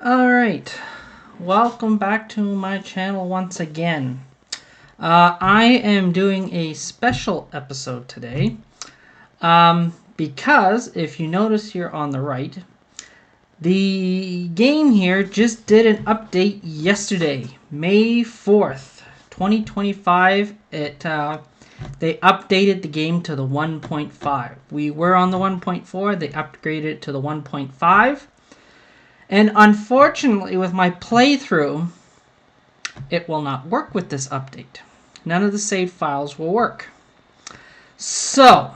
Alright, welcome back to my channel once again. I am doing a special episode today because if you notice here on the right, the game here just did an update yesterday, May 4th, 2025. They updated the game to the 1.5. We were on the 1.4, they upgraded it to the 1.5. And unfortunately, with my playthrough, it will not work with this update. None of the saved files will work. So,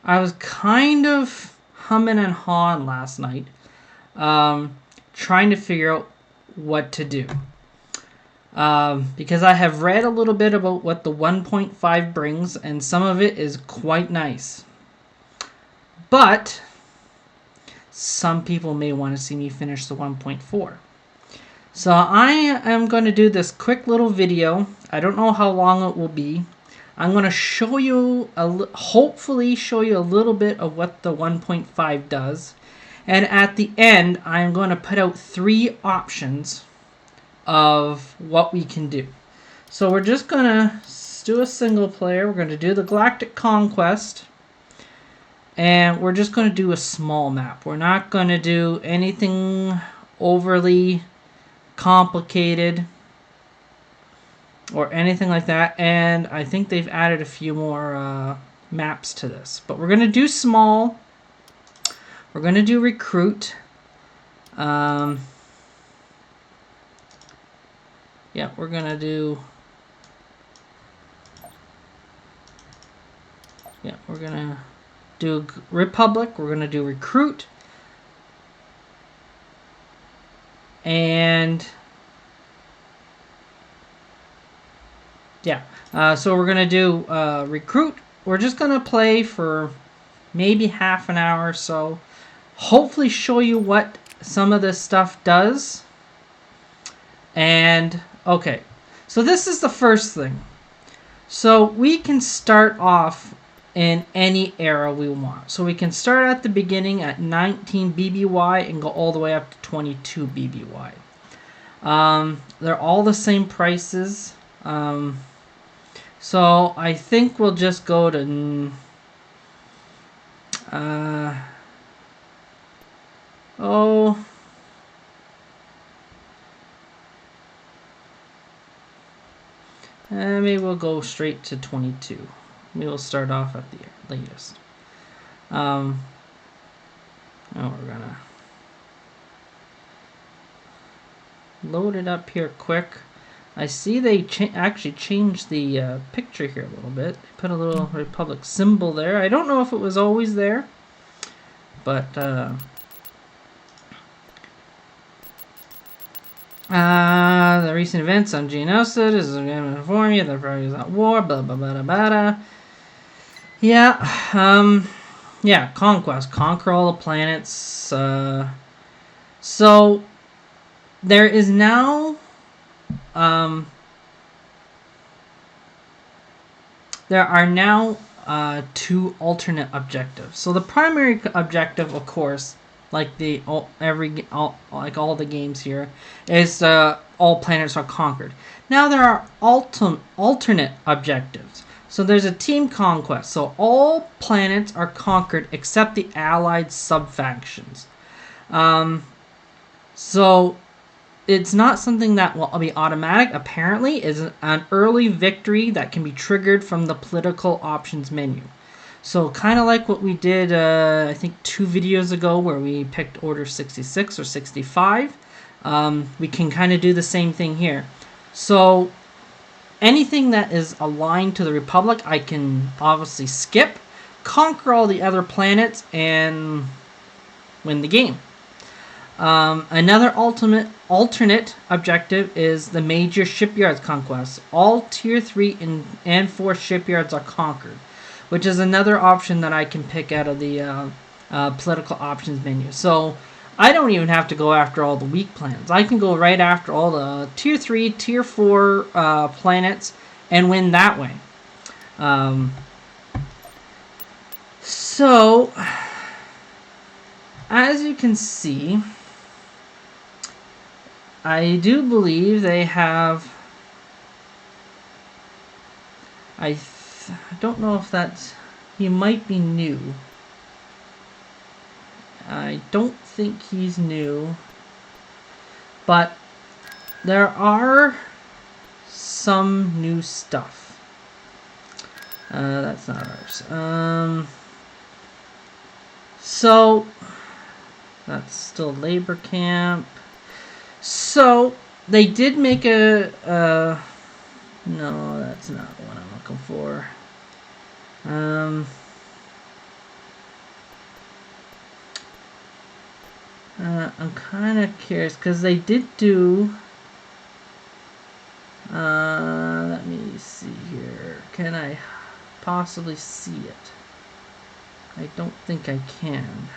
I was kind of humming and hawing last night, trying to figure out what to do. Because I have read a little bit about what the 1.5 brings, and some of it is quite nice. But some people may want to see me finish the 1.4. So I am going to do this quick little video. I don't know how long it will be. I'm going to show you, hopefully show you a little bit of what the 1.5 does. And at the end, I'm going to put out 3 options of what we can do. So we're just going to do a single player. We're going to do the Galactic Conquest. And we're just going to do a small map. We're not going to do anything overly complicated or anything like that. And I think they've added a few more maps to this. But we're going to do small. We're going to do recruit. Yeah, we're going to do... Yeah, we're going to do Republic, we're going to do recruit, and yeah, so we're going to do recruit. We're just going to play for maybe half an hour or so, hopefully show you what some of this stuff does. And okay, so this is the first thing. So we can start off in any era we want. So we can start at the beginning at 19 BBY and go all the way up to 22 BBY. They're all the same prices. So I think we'll just go to... maybe we'll go straight to 22. Maybe we'll start off at the latest. We're gonna load it up here quick. I see they actually changed the picture here a little bit. They put a little Republic symbol there. I don't know if it was always there, but the recent events on Geonosis is going to inform you that probably is at war. Blah blah blah blah blah. Yeah, yeah, conquest, conquer all the planets. So there is now, there are now 2 alternate objectives. So the primary objective, of course, like all the games here, is all planets are conquered. Now there are alternate objectives. So there's a team conquest. So all planets are conquered except the allied sub-factions. So it's not something that will be automatic. Apparently, it's an early victory that can be triggered from the political options menu. So kind of like what we did, I think 2 videos ago, where we picked Order 66 or 65. We can kind of do the same thing here. So anything that is aligned to the Republic, I can obviously skip, conquer all the other planets, and win the game. Another alternate objective is the major shipyards conquest. All tier 3 and 4 shipyards are conquered, which is another option that I can pick out of the political options menu. So I don't even have to go after all the weak planets. I can go right after all the tier 3, tier 4 planets and win that way. So as you can see, I do believe they have... I don't know if that's... He might be new. I don't think he's new. But there are some new stuff. That's not ours. So, that's still labor camp. So, they did make a... no, that's not what I'm looking for. I'm kind of curious, because they did do... let me see here. Can I possibly see it? I don't think I can.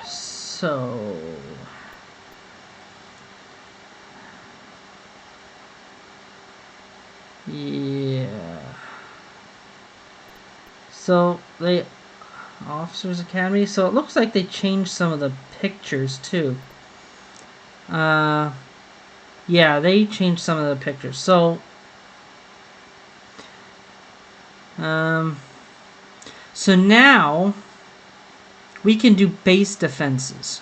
So... yeah. So, they... Officers Academy. So it looks like they changed some of the pictures too. Yeah, they changed some of the pictures. So, so now we can do base defenses.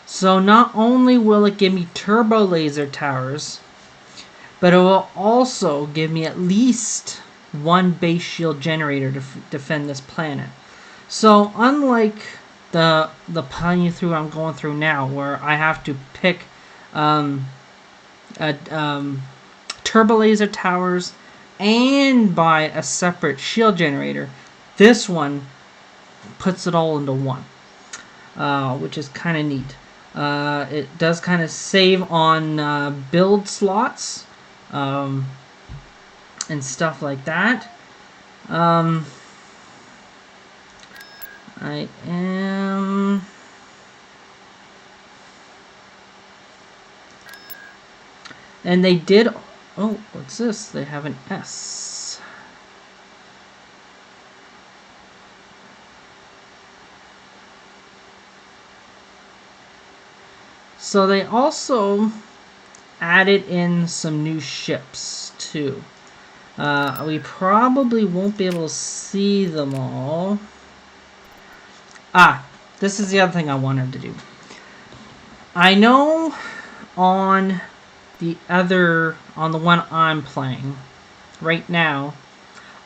So not only will it give me turbo laser towers, but it will also give me at least one base shield generator to defend this planet. So unlike the playthrough I'm going through now, where I have to pick turbo laser towers and buy a separate shield generator, this one puts it all into one, which is kind of neat. It does kind of save on build slots and stuff like that. I am... And they did... Oh, what's this? They have an S. So they also added in some new ships, too. We probably won't be able to see them all. This is the other thing I wanted to do. I know on the one I'm playing right now,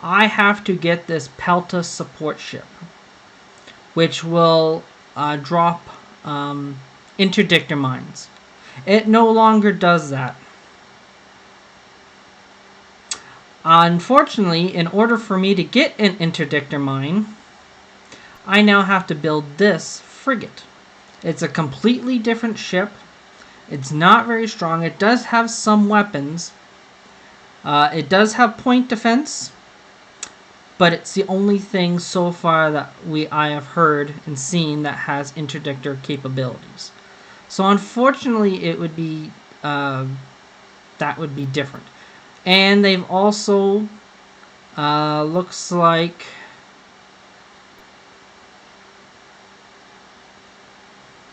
I have to get this Pelta support ship, which will drop interdictor mines. It no longer does that. Unfortunately, in order for me to get an interdictor mine, I now have to build this frigate. It's a completely different ship. It's not very strong. It does have some weapons. It does have point defense, but it's the only thing so far that I have heard and seen that has interdictor capabilities. So unfortunately, it would be that would be different. And they've also looks like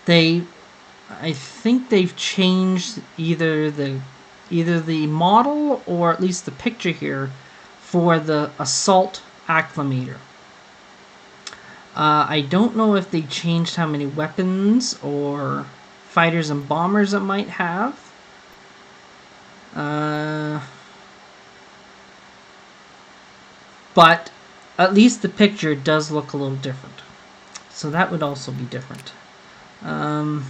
I think they've changed either the model or at least the picture here for the assault acclimator. I don't know if they changed how many weapons or fighters and bombers it might have. But at least the picture does look a little different. So that would also be different. I'm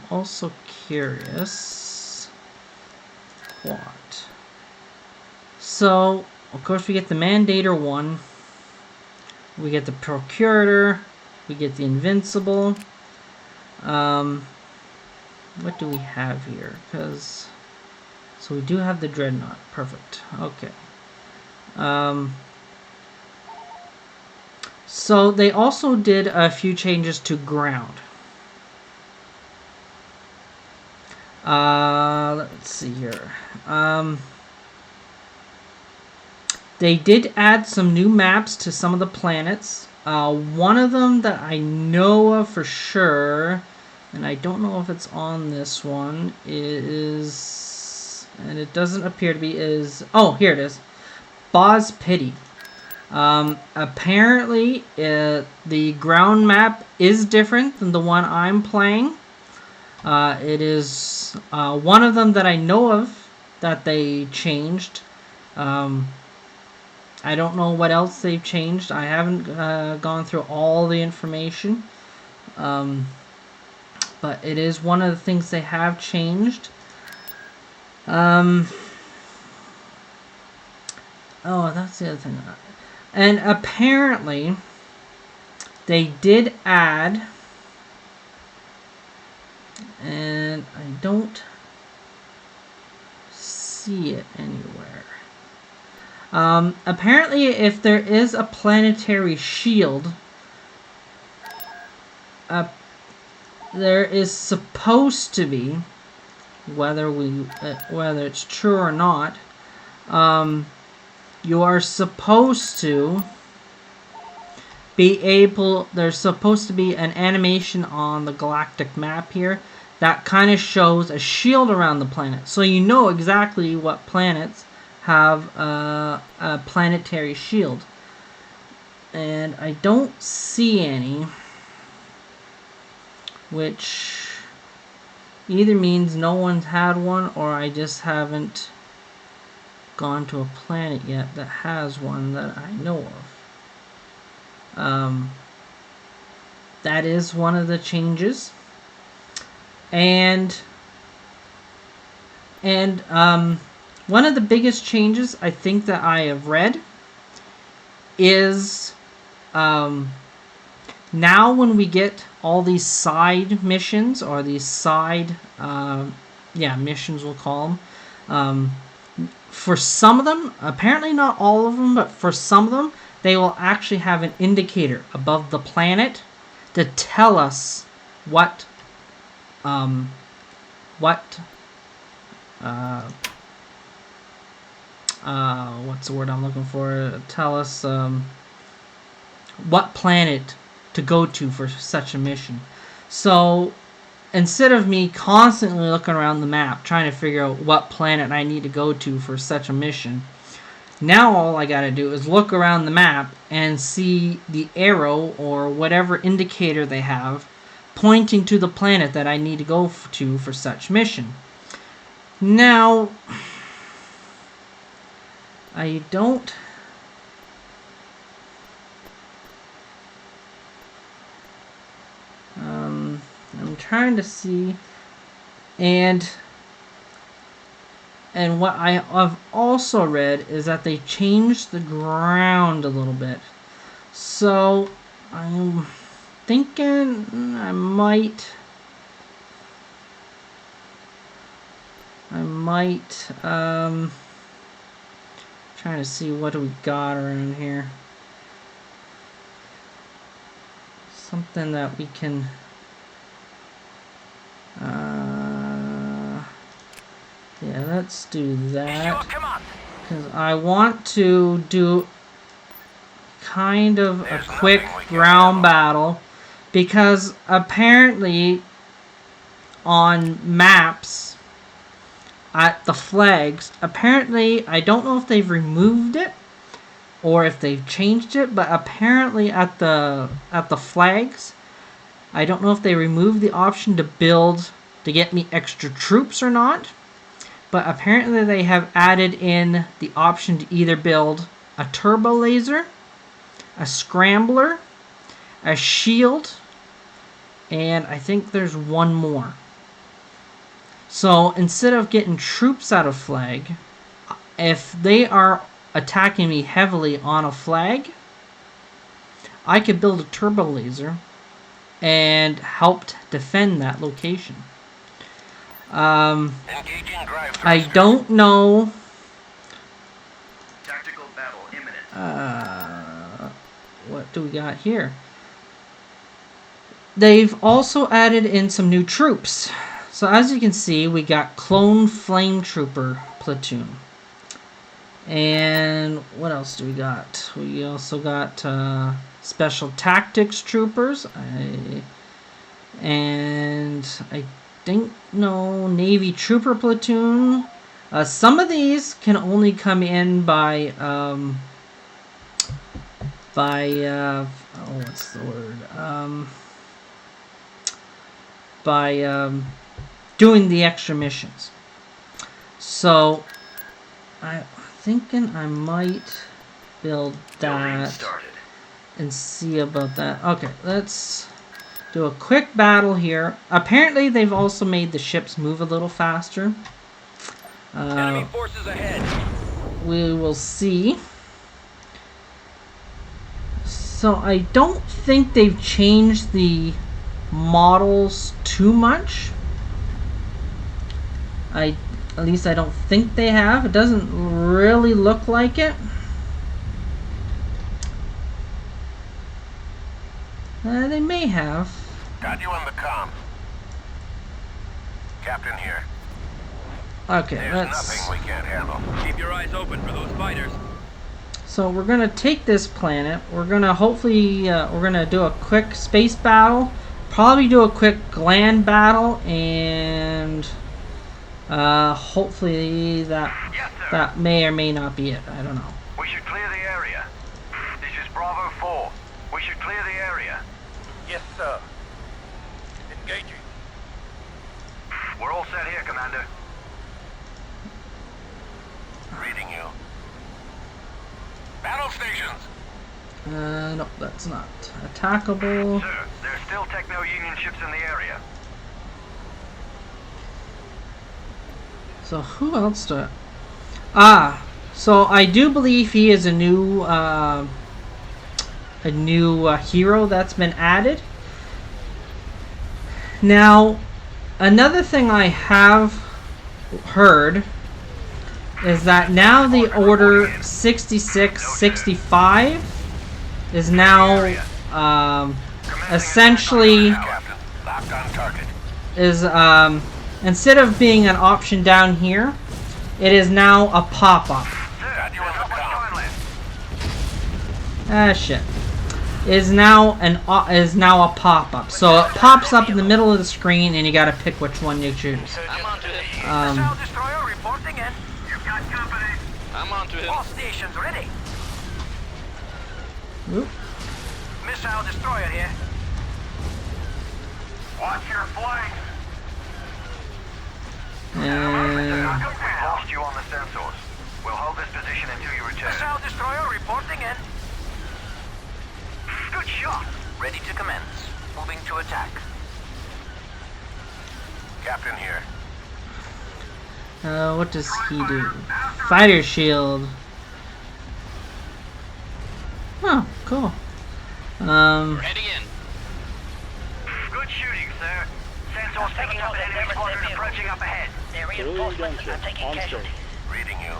also curious what. So, of course, we get the Mandator 1. We get the Procurator. We get the Invincible. What do we have here? So we do have the Dreadnought. Perfect. Okay. So they also did a few changes to ground. Let's see here. They did add some new maps to some of the planets. One of them that I know of for sure, and I don't know if it's on this one, is, and it doesn't appear to be, is, oh, here it is, Boz Pity. Apparently, the ground map is different than the one I'm playing. It is one of them that I know of that they changed. I don't know what else they've changed. I haven't gone through all the information. But it is one of the things they have changed. Oh, that's the other thing. And apparently, they did add, and I don't see it anywhere. Apparently, if there is a planetary shield, there is supposed to be, whether it's true or not, you are supposed to be able, there's supposed to be an animation on the galactic map here that kind of shows a shield around the planet. So you know exactly what planets have a planetary shield. And I don't see any, which either means no one's had one or I just haven't gone to a planet yet that has one that I know of. That is one of the changes. And one of the biggest changes I think that I have read is now when we get all these side missions, or these side missions we'll call them, for some of them, apparently not all of them, but for some of them, they will actually have an indicator above the planet to tell us what's the word I'm looking for? Tell us what planet to go to for such a mission. So instead of me constantly looking around the map trying to figure out what planet I need to go to for such a mission, now all I gotta do is look around the map and see the arrow or whatever indicator they have pointing to the planet that I need to go to for such mission. Now, I don't... I'm trying to see, and what I have also read is that they changed the ground a little bit. So I'm thinking I might trying to see what do we got around here. Something that we can yeah, let's do that, because I want to do kind of a quick ground battle, because apparently on maps at the flags, apparently, I don't know if they've removed it or if they've changed it, but apparently at the flags, I don't know if they removed the option to build to get me extra troops or not, but apparently they have added in the option to either build a turbo laser, a scrambler, a shield, and I think there's one more. So instead of getting troops out of flag, if they are attacking me heavily on a flag, I could build a turbo laser and help defend that location. I don't know. Tactical battle imminent. What do we got here? They've also added in some new troops. So as you can see, we got Clone Flame Trooper Platoon. And what else do we got? We also got special tactics troopers. And I think no Navy trooper platoon. Some of these can only come in by what's the word? By doing the extra missions. So I'm thinking I might build that and see about that. Okay, let's do a quick battle here. Apparently they've also made the ships move a little faster. Enemy forces ahead. We will see. So I don't think they've changed the models too much. At least I don't think they have. It doesn't really look like it. They may have. Got you on the comm. Captain here. Okay, There's nothing we can't handle. Keep your eyes open for those fighters. So we're gonna take this planet. We're gonna hopefully we're gonna do a quick space battle. Probably do a quick land battle, and hopefully that may or may not be it. I don't know. We should clear the area. This is Bravo 4. We should clear the area. Yes, sir. Engaging. We're all set here, Commander. Reading you. Battle stations. No, that's not attackable. Sir, there's still Techno-Union ships in the area. So who else do so I do believe he is a new hero that's been added. Now, another thing I have heard is that now the Order 6665 is now essentially is instead of being an option down here, it is now a pop-up. Shit. Is now a pop-up. So it pops up in the middle of the screen, and you gotta pick which one you choose. I'm on to him. All stations ready. Oop. Missile destroyer here. Watch your flank. And Lost you on the sensors. We'll hold this position until you return. Missile destroyer reporting in. Good shot. Ready to commence. Moving to attack. Captain here. what does he do? Fighter shield. Oh, cool. Ready in. Good shooting, sir. Sensors picking up an enemy squadron approaching up ahead. Their reinforcements are taking casualties. Reading you.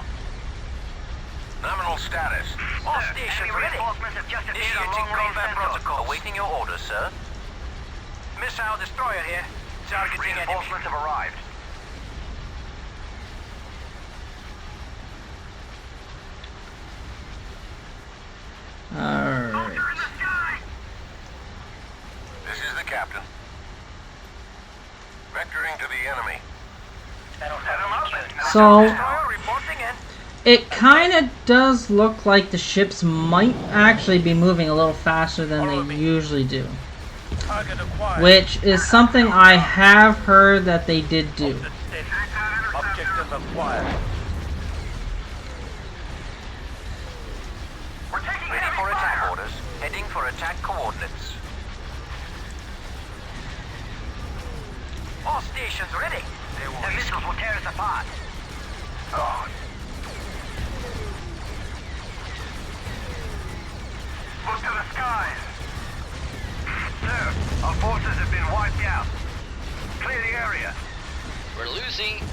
Nominal status. All stations ready. Initiating combat protocol. Awaiting your orders, sir. Missile destroyer here. Targeting enemy. Reinforcements have arrived. Alright. This is the captain. Vectoring to the enemy. So, it kind of does look like the ships might actually be moving a little faster than they usually do. Which is something I have heard that they did do. Objective acquired. Ready for attack orders. Heading for attack coordinates. All stations ready. The missiles will tear us apart. Oh. Look to the skies. Sir, our forces have been wiped out. Clear the area. We're losing.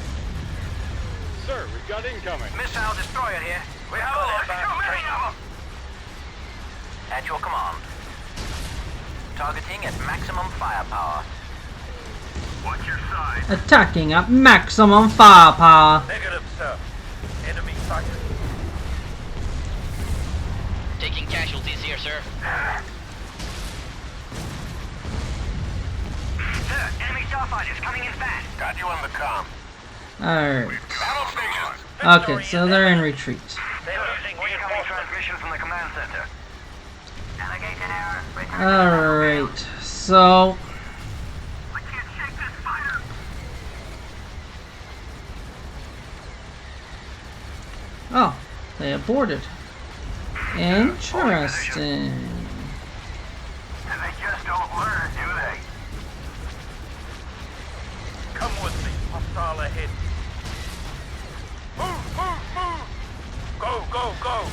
Sir, we've got incoming. Missile destroyer here. We have too many of them. At your command. Targeting at maximum firepower. Watch your side. Attacking at maximum firepower. Negative, sir. Enemy sighted. Taking casualties here, sir. Sir, enemy starfighters coming in fast. Got you on the comm. Alright. Battle stations. Okay, so they're in retreat. They're losing incoming transmission from the command center. Navigation error. Alright, so... I can't shake this fighter. Oh, they aborted. Interesting. And they just don't learn, do they? Come with me. Hostile ahead. Move, move, move! Go, go, go!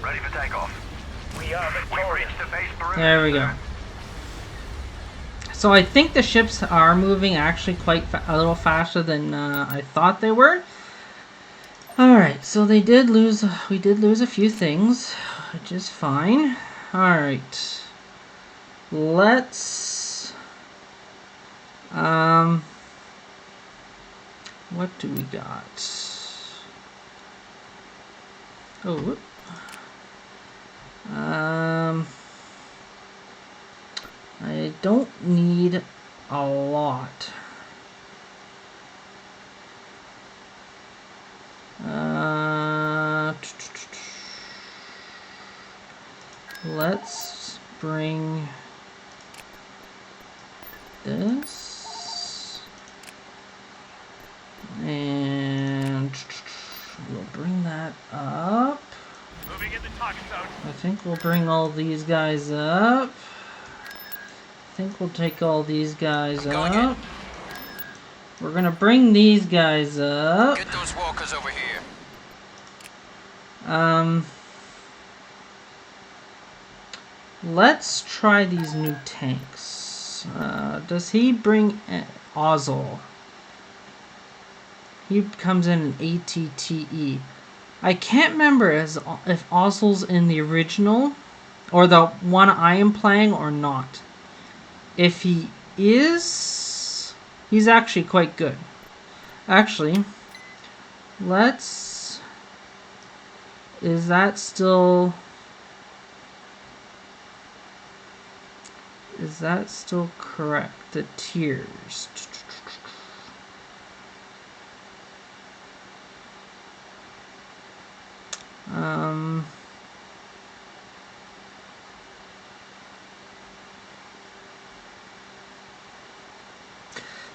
Ready for takeoff. We are victorious. We've reached the base perimeter. There we go. So I think the ships are moving actually quite a little faster than I thought they were. Alright, so we did lose a few things, which is fine. Alright. Let's... what do we got? Oh, whoop. I don't need a lot. Let's bring this, and we'll bring that up. Moving in the target zone. I think we'll bring all these guys up. I think we'll take all these guys up. We're gonna bring these guys up. Get those walkers over here. Let's try these new tanks. Does he bring Ozzel? He comes in an ATTE. I can't remember if Ozzel's in the original or the one I am playing or not. If he is, he's actually quite good. Actually, let's... Is that still... Is that still correct? The tiers.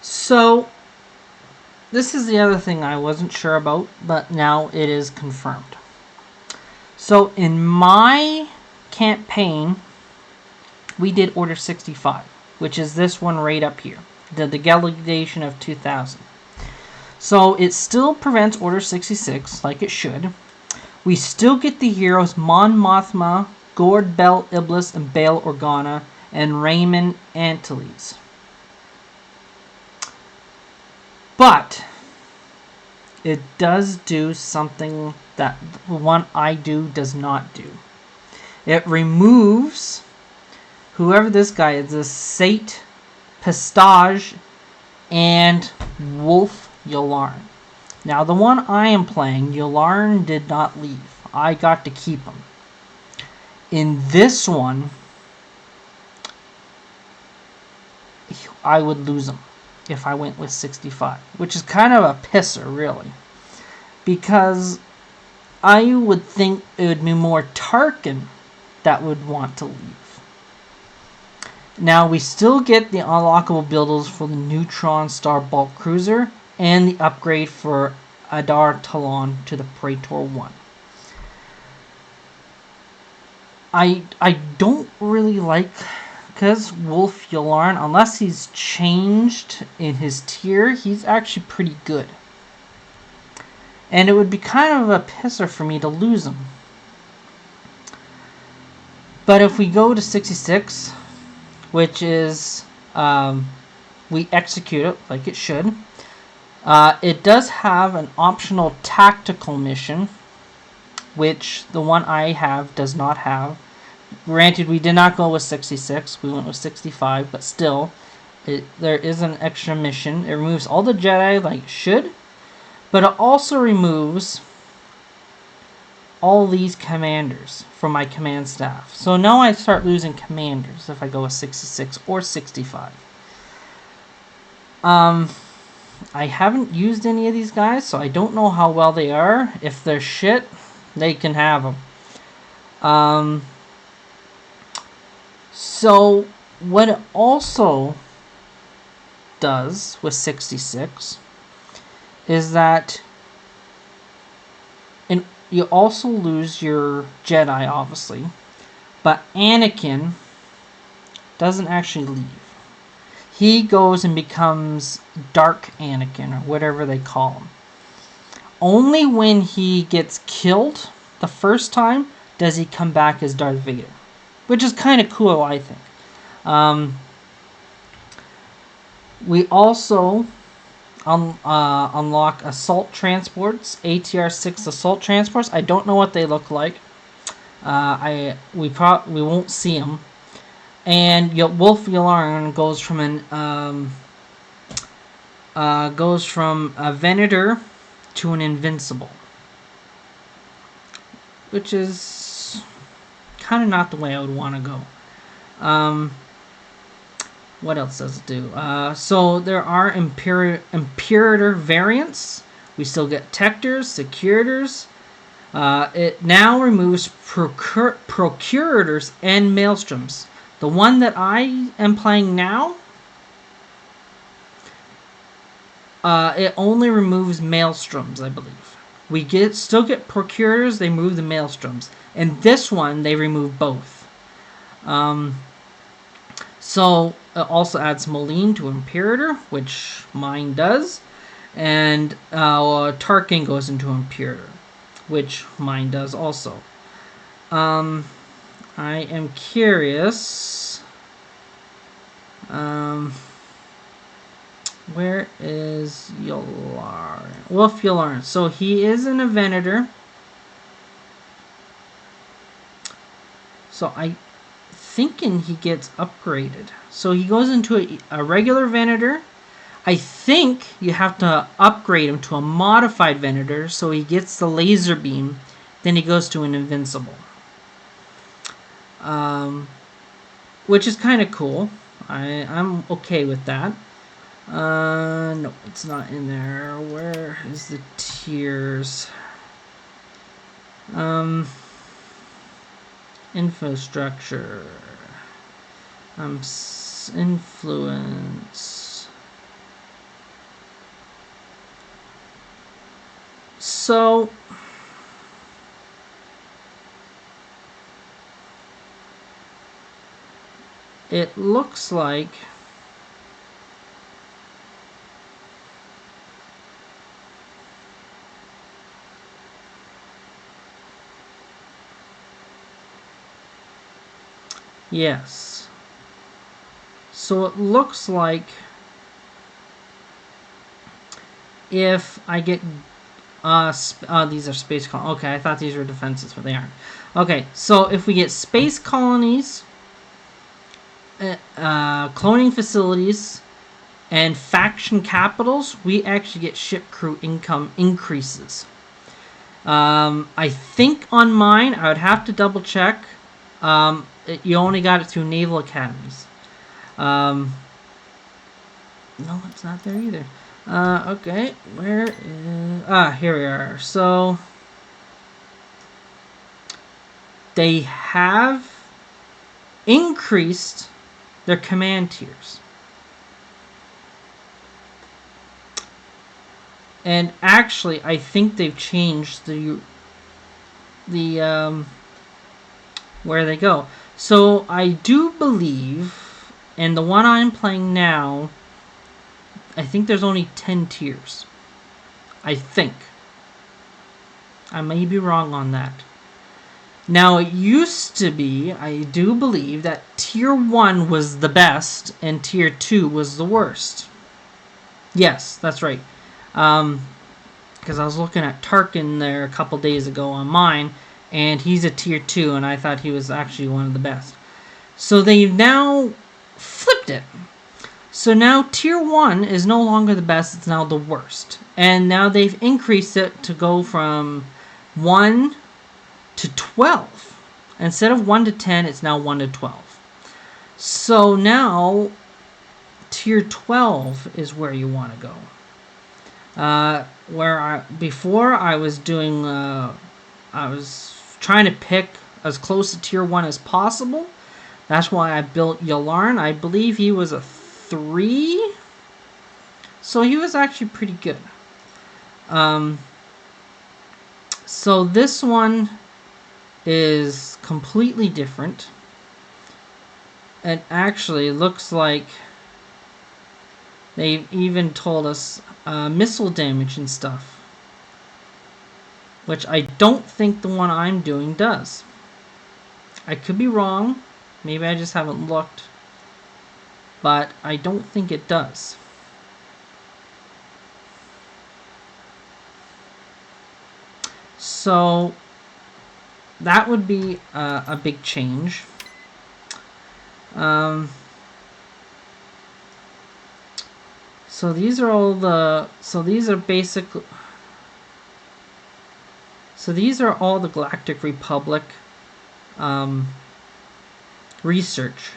So, this is the other thing I wasn't sure about, but now it is confirmed. So, in my campaign, we did Order 65, which is this one right up here, the delegation of 2000. So it still prevents Order 66, like it should. We still get the heroes Mon Mothma, Gord Bel Iblis, and Bail Organa, and Raymond Antilles. But it does do something that the one I do does not do. It removes whoever this guy is, the Sate, Pistage, and Wolf Yularen. Now, the one I am playing, Yularen did not leave. I got to keep him. In this one, I would lose him if I went with 65, which is kind of a pisser, really. Because I would think it would be more Tarkin that would want to leave. Now, we still get the unlockable builds for the Neutron Star Bulk Cruiser and the upgrade for Adar Talon to the Praetor 1. I don't really like, because Wolf Yularen, unless he's changed in his tier, he's actually pretty good. And it would be kind of a pisser for me to lose him. But if we go to 66... which is, we execute it like it should. It does have an optional tactical mission, which the one I have does not have. Granted, we did not go with 66, we went with 65, but still, there is an extra mission. It removes all the Jedi like it should, but it also removes all these commanders from my command staff. So now I start losing commanders if I go with 66 or 65. I haven't used any of these guys, so I don't know how well they are. If they're shit, they can have them. So what it also does with 66 is that you also lose your Jedi, obviously, but Anakin doesn't actually leave. He goes and becomes Dark Anakin, or whatever they call him. Only when he gets killed the first time does he come back as Darth Vader, which is kind of cool, I think. We also unlock assault transports, ATR-6 assault transports. I don't know what they look like. We won't see them. And Wolf Yularen goes from a Venator to an Invincible, which is kind of not the way I would want to go. What else does it do? So there are Imperator variants. We still get Tectors, Securitors. It now removes Procurators and Maelstroms. The one that I am playing now, it only removes Maelstroms, I believe. We still get Procurators, they remove the Maelstroms. And this one, they remove both. So it also adds Moline to Imperator, which mine does. And Tarkin goes into Imperator, which mine does also. I am curious. Where is Yularen? Wolf Yularen. So he is in a Venator. So I'm thinking he gets upgraded. So he goes into a regular Venator. I think you have to upgrade him to a modified Venator so he gets the laser beam. Then he goes to an Invincible. Which is kind of cool. I'm okay with that. No, it's not in there. Where is the tiers? Infrastructure. Influence. So it looks like yes. So it looks like if I get these are space colonies. Okay, I thought these were defenses, but they aren't. Okay, so if we get space colonies, cloning facilities, and faction capitals, we actually get ship crew income increases. I think on mine, I would have to double check. You only got it through naval academies. No, it's not there either. Okay, where is... here we are. So they have increased their command tiers. And actually, I think they've changed the where they go. So I do believe, and the one I'm playing now, I think there's only 10 tiers. I think. I may be wrong on that. Now, it used to be, I do believe, that Tier 1 was the best and Tier 2 was the worst. Yes, that's right. Because I was looking at Tarkin there a couple days ago on mine, and he's a Tier 2, and I thought he was actually one of the best. So they've now flipped it. So now Tier 1 is no longer the best, it's now the worst. And now they've increased it to go from 1 to 12. Instead of 1 to 10, it's now 1 to 12. So now, tier 12 is where you want to go. Before I was doing, I was trying to pick as close to tier 1 as possible. That's why I built Yalarn. I believe he was a 3. So he was actually pretty good. So this one is completely different. It actually looks like they've even told us missile damage and stuff, which I don't think the one I'm doing does. I could be wrong. Maybe I just haven't looked. But I don't think it does. So that would be a big change. So these are all the. So these are basically. So these are all the Galactic Republic research.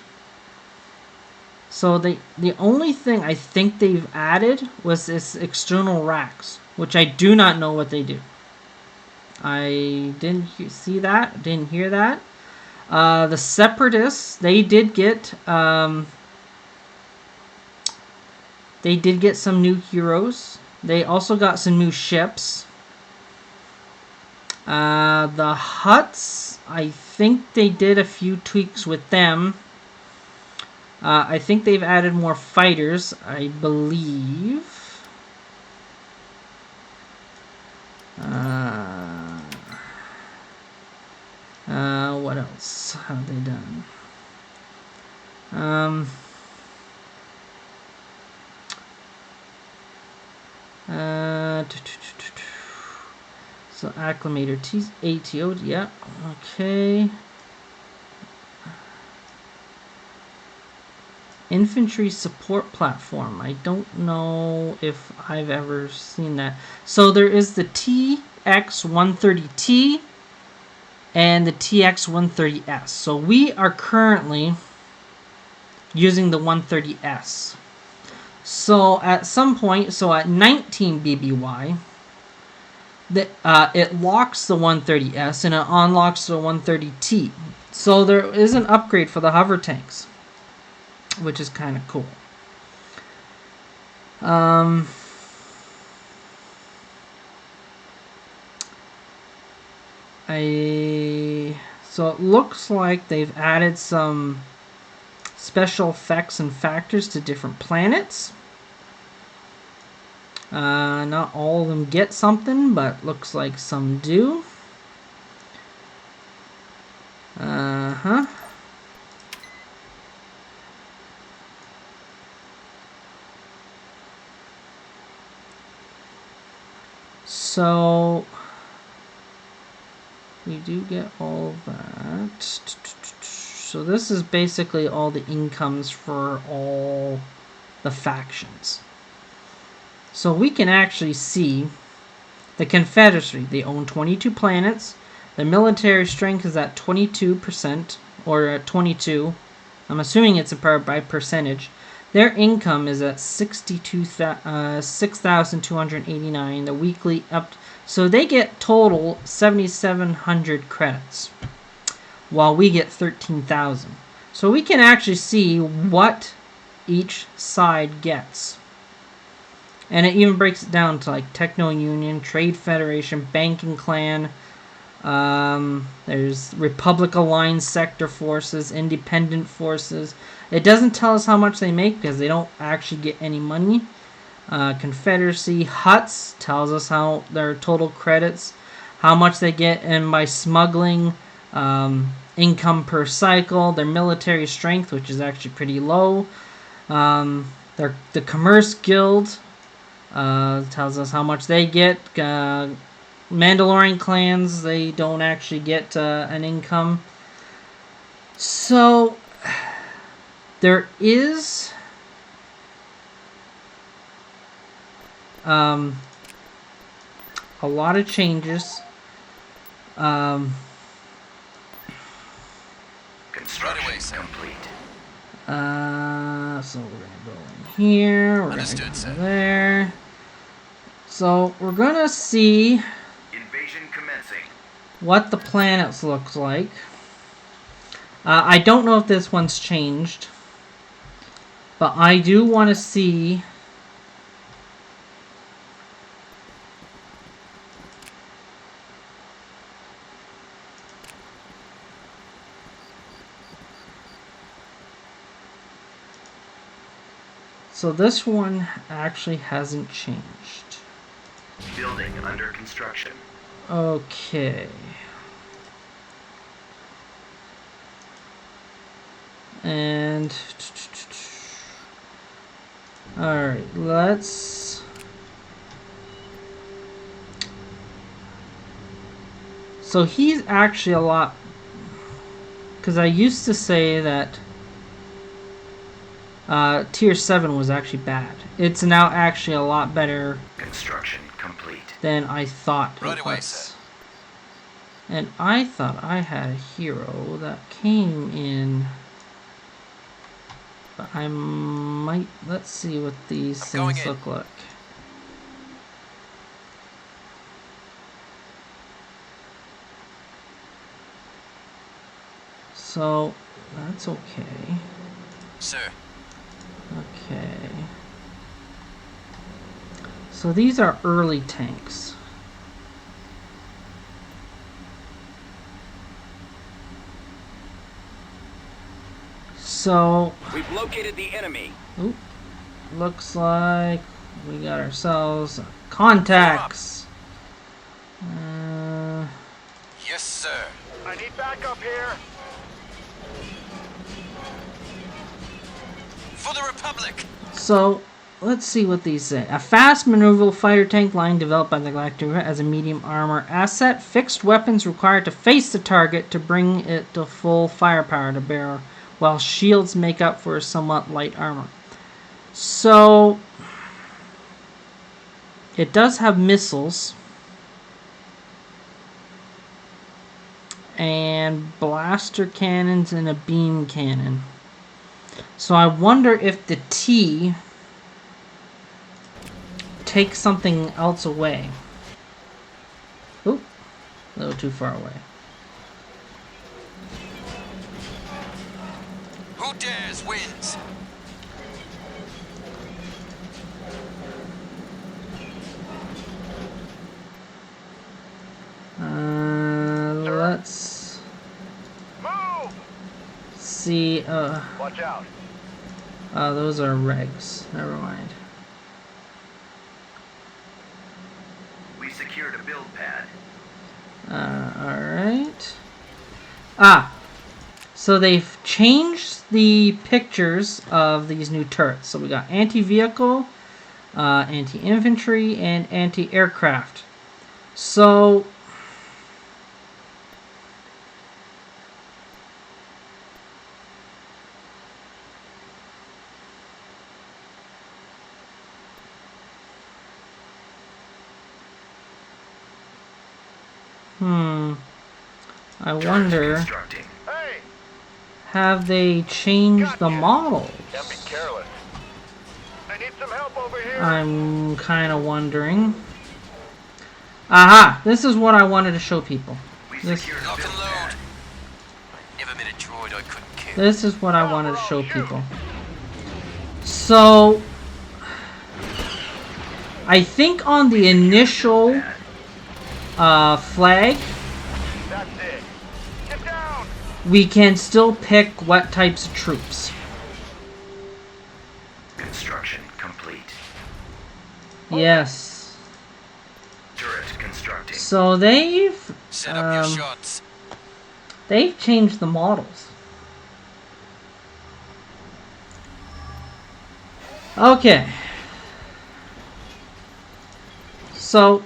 So the only thing I think they've added was this external racks, which I do not know what they do. I didn't see that, didn't hear that. The Separatists, they did get some new heroes. They also got some new ships. The Hutts, I think they did a few tweaks with them. I think they've added more fighters, I believe. What else have they done? So Acclimator T.K.O.G, yeah, okay. Infantry support platform. I don't know if I've ever seen that. So there is the TX-130T and the TX-130S. So we are currently using the 130S. So at some point, so at 19 BBY, it locks the 130S and it unlocks the 130T. So there is an upgrade for the hover tanks, which is kind of cool. So it looks like they've added some special effects and factors to different planets. Not all of them get something, but looks like some do. So we do get all that. So this is basically all the incomes for all the factions. So we can actually see the Confederacy. They own 22 planets. The military strength is at 22%, or at 22. I'm assuming it's by percentage. Their income is at 6,289. The weekly up. So they get total 7,700 credits, while we get 13,000. So we can actually see what each side gets. And it even breaks it down to like Techno Union, Trade Federation, Banking Clan. There's Republic Aligned Sector Forces, Independent Forces. It doesn't tell us how much they make because they don't actually get any money. Confederacy Hutts tells us how their total credits, how much they get, and by smuggling, income per cycle, their military strength, which is actually pretty low. The Commerce Guild tells us how much they get. Mandalorian clans, they don't actually get an income. So there is a lot of changes. Construction complete. So we're gonna go in here. We're Understood, gonna sir. go there. So we're gonna see Invasion commencing. what the planets looks like. I don't know if this one's changed, but I do want to see so this one actually hasn't changed. Building under construction. Okay. And alright, let's so he's actually a lot, because I used to say that tier 7 was actually bad. It's now actually a lot better Construction complete. than I thought Right it away, was. sir. And I thought I had a hero that came in, but I might, let's see what these things look like. So that's okay. Sir. Okay. So these are early tanks. So We've located the enemy. oop, looks like we got ourselves contacts. Yes, sir. I need backup here. For the Republic. So let's see what these say. A fast maneuverable fighter tank line developed by the Galactica as a medium armor asset. Fixed weapons required to face the target to bring it to full firepower to bear, while shields make up for somewhat light armor. So it does have missiles and blaster cannons and a beam cannon. So I wonder if the T takes something else away. Oop, a little too far away. Who dares wins. Let's Move. see. Watch out. Those are regs. Never mind. We secured a build pad. Alright. So they've changed the pictures of these new turrets. So we got anti-vehicle, anti-infantry, and anti-aircraft. So I wonder, have they changed the models? Don't be careless. I need some help over here. I'm kind of wondering. Aha! This is what I wanted to show people. This is what I wanted to show people. So, I think on the initial flag, That's it. Get down. we can still pick what types of troops. Construction complete. Yes. Turret constructing. So they've Set up your shots. they've changed the models. Okay. So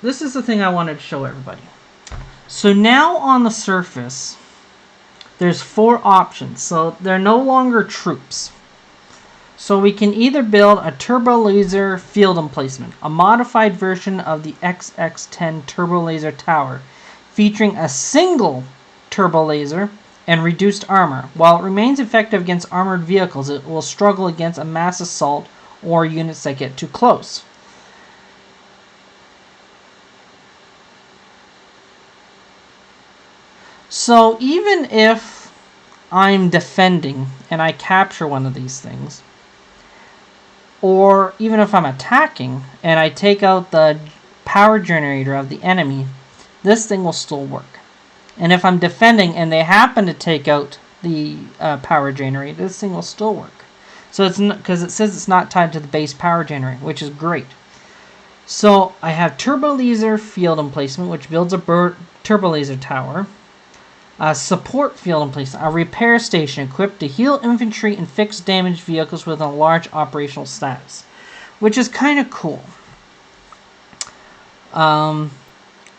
this is the thing I wanted to show everybody. So now on the surface, there's 4 options. So they're no longer troops. So we can either build a turbo laser field emplacement, a modified version of the XX-10 turbo laser tower, featuring a single turbo laser and reduced armor. While it remains effective against armored vehicles, it will struggle against a mass assault or units that get too close. So even if I'm defending and I capture one of these things, or even if I'm attacking and I take out the power generator of the enemy, this thing will still work. And if I'm defending and they happen to take out the power generator, this thing will still work. So it's because it says it's not tied to the base power generator, which is great. So I have turbo laser field emplacement, which builds a turbo laser tower. A support field emplacement, a repair station equipped to heal infantry and fix damaged vehicles with a large operational status, which is kind of cool.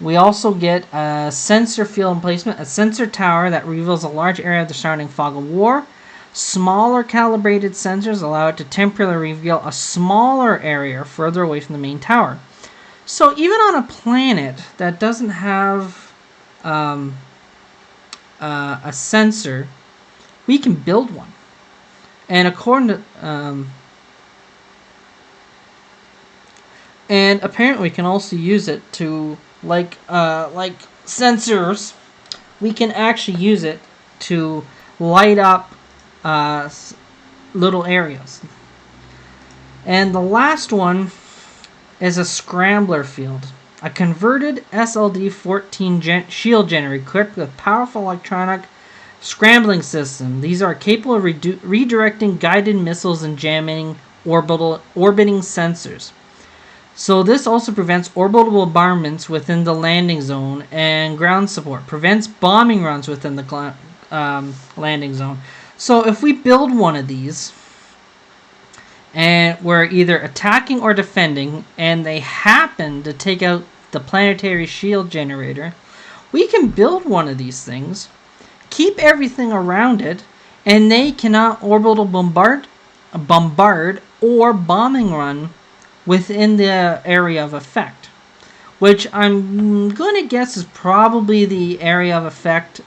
We also get a sensor field emplacement, a sensor tower that reveals a large area of the surrounding fog of war. Smaller calibrated sensors allow it to temporarily reveal a smaller area further away from the main tower. So even on a planet that doesn't have a sensor, we can build one. And according to and apparently we can also use it to like sensors, we can actually use it to light up little areas. And the last one is a scrambler field. A converted SLD-14 shield generator equipped with powerful electronic scrambling system. These are capable of redirecting guided missiles and jamming orbiting sensors. So this also prevents orbital bombardments within the landing zone and ground support. Prevents bombing runs within the landing zone. So if we build one of these, and we're either attacking or defending, and they happen to take out the planetary shield generator, we can build one of these things, keep everything around it, and they cannot orbital bombard or bombing run within the area of effect, which I'm going to guess is probably the area of effect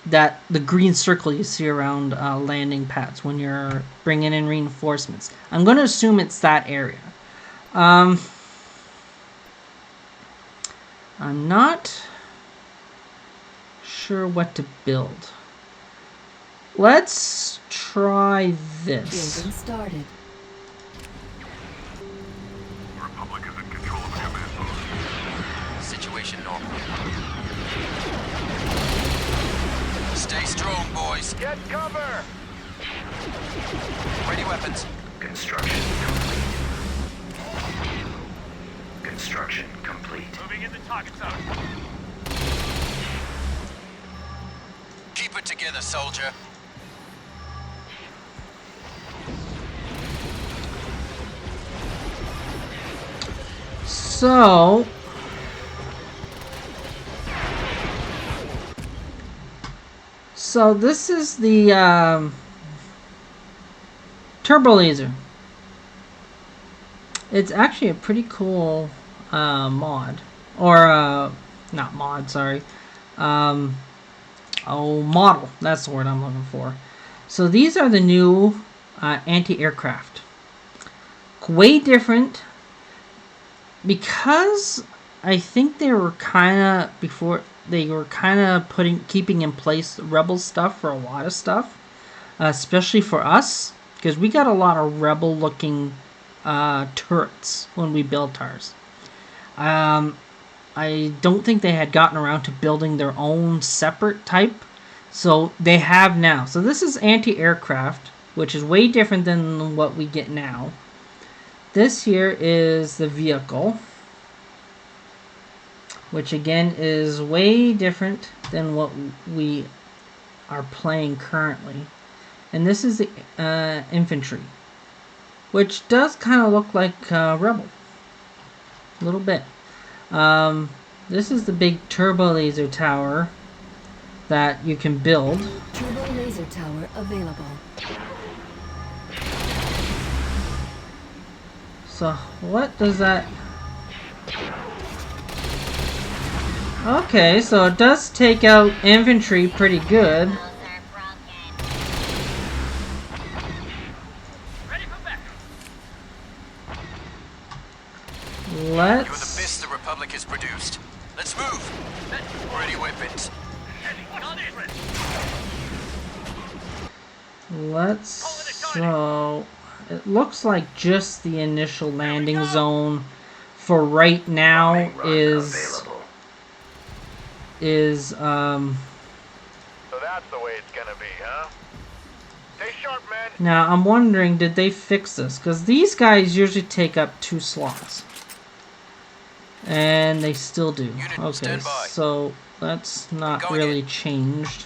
that the green circle you see around landing pads when you're bringing in reinforcements. I'm going to assume it's that area. I'm not sure what to build. Let's try this. Building started. Republic is in control of the command post. Situation normal. Stay strong, boys. Get cover! Ready weapons. Construction complete. Construction complete. Moving into target zone. Keep it together, soldier. So this is the turbo laser. It's actually a pretty cool mod, or not mod, sorry. Model. That's the word I'm looking for. So these are the new anti-aircraft. Way different, because I think they were kind of keeping in place rebel stuff for a lot of stuff, especially for us, because we got a lot of rebel looking turrets when we built ours. I don't think they had gotten around to building their own separate type, so they have now. So this is anti-aircraft, which is way different than what we get now. This here is the vehicle, which again is way different than what we are playing currently. And this is the infantry, which does kind of look like Rebel, a little bit. This is the big turbo laser tower that you can build. Turbo laser tower available. So what does that... Okay, so it does take out infantry pretty good. Ready for backup. You're the Let's best the Republic has produced. Let's move. Ready weapons. so it looks like just the initial landing zone for right now is So that's the way it's gonna be, huh? Stay sharp, men. now I'm wondering, did they fix this? Because these guys usually take up 2 slots. And they still do. Unit, Okay, stand by. so that's not Going really in. changed.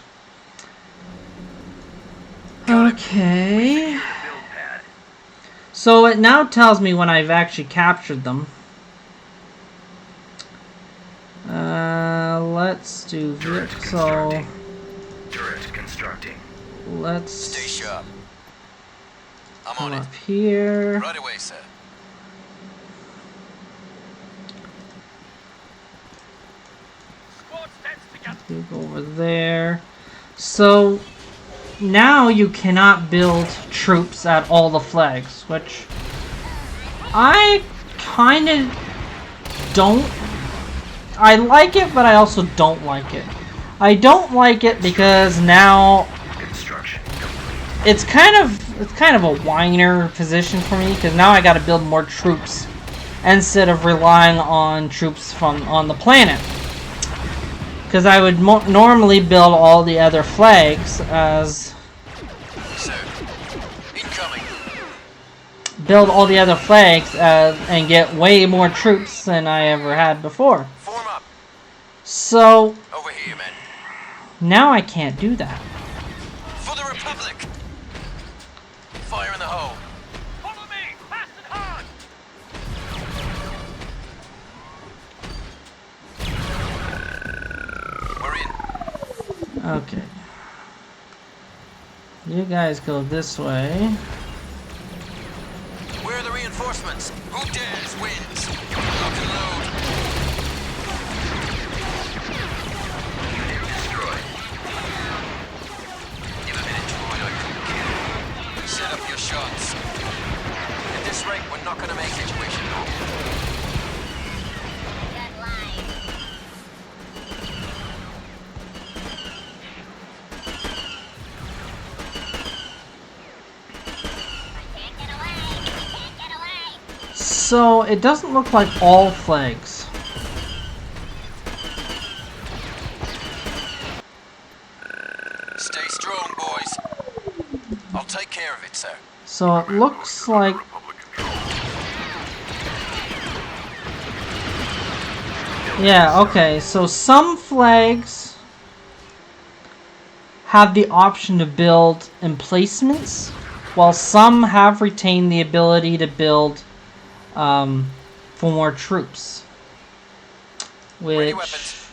Got it. Okay. So it now tells me when I've actually captured them. Let's do this. So Turret constructing. let's Stay sharp. I'm come on up here. Right away, sir. Squad stands together. You go over there. So now you cannot build troops at all the flags, which I kind of don't. I like it, but I also don't like it. I don't like it because now Construction. it's kind of a whiner position for me, because now I got to build more troops instead of relying on troops from on the planet. Because I would normally build all the other flags as Sir. Incoming. and get way more troops than I ever had before. Form up. So Over here, men. now I can't do that. For the Republic. Fire in the hole. Follow me, fast and hard. We're in. Okay. You guys go this way. Where are the reinforcements? Who dares wins? Lock and load. Unit destroyed. Give a minute to reload. Set up your shots. At this rate, we're not gonna make situation. So it doesn't look like all flags. Stay strong, boys. I'll take care of it, sir. So it looks like yeah, okay. So some flags have the option to build emplacements, while some have retained the ability to build for more troops. Ready weapons.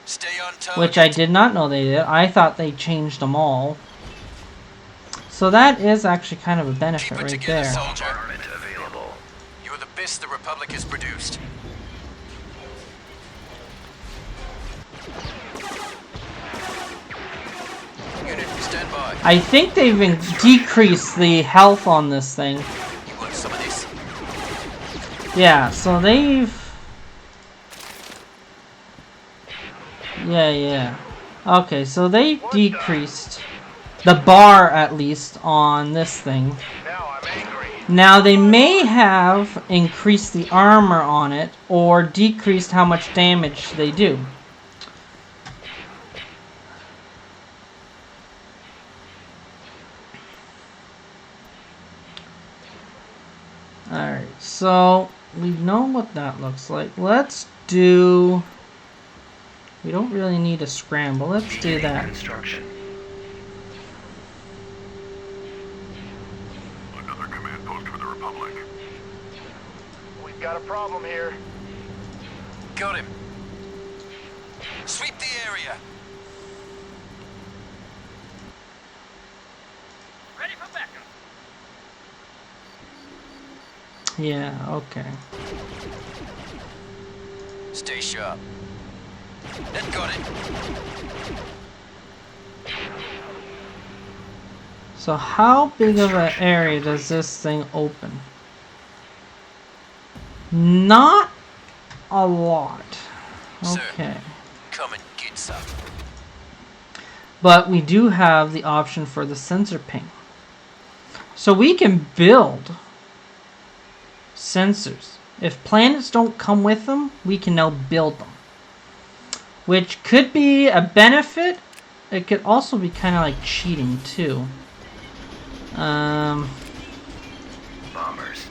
Stay on target. Which I did not know they did. I thought they changed them all. So that is actually kind of a benefit Keep it right together, there. soldier. Armament available. You're the best the Republic has produced. Unit, stand by. I think they've decreased the health on this thing. You want some of this? Yeah, so they've... Yeah. Okay, so they decreased the bar, at least, on this thing. Now I'm angry. Now, they may have increased the armor on it, or decreased how much damage they do. Alright, so we know what that looks like. Let's do... We don't really need a scramble. Let's do Beginning that. Construction. Another command post for the Republic. We've got a problem here. Got him. Sweep the area. Ready for backup. Yeah, okay. Stay sharp. That got it. So how big of an area does this thing open? Not a lot. Okay. Sir, come and get some. But we do have the option for the sensor ping. So we can build sensors. If planets don't come with them, we can now build them. Which could be a benefit. It could also be kind of like cheating too. Bombers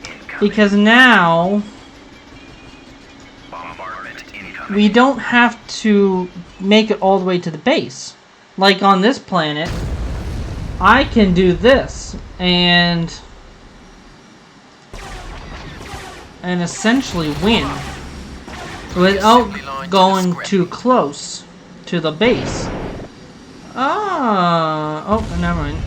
incoming. Because now Bombardment incoming. we don't have to make it all the way to the base. Like on this planet, I can do this and essentially win without going too close to the base. Oh, never mind.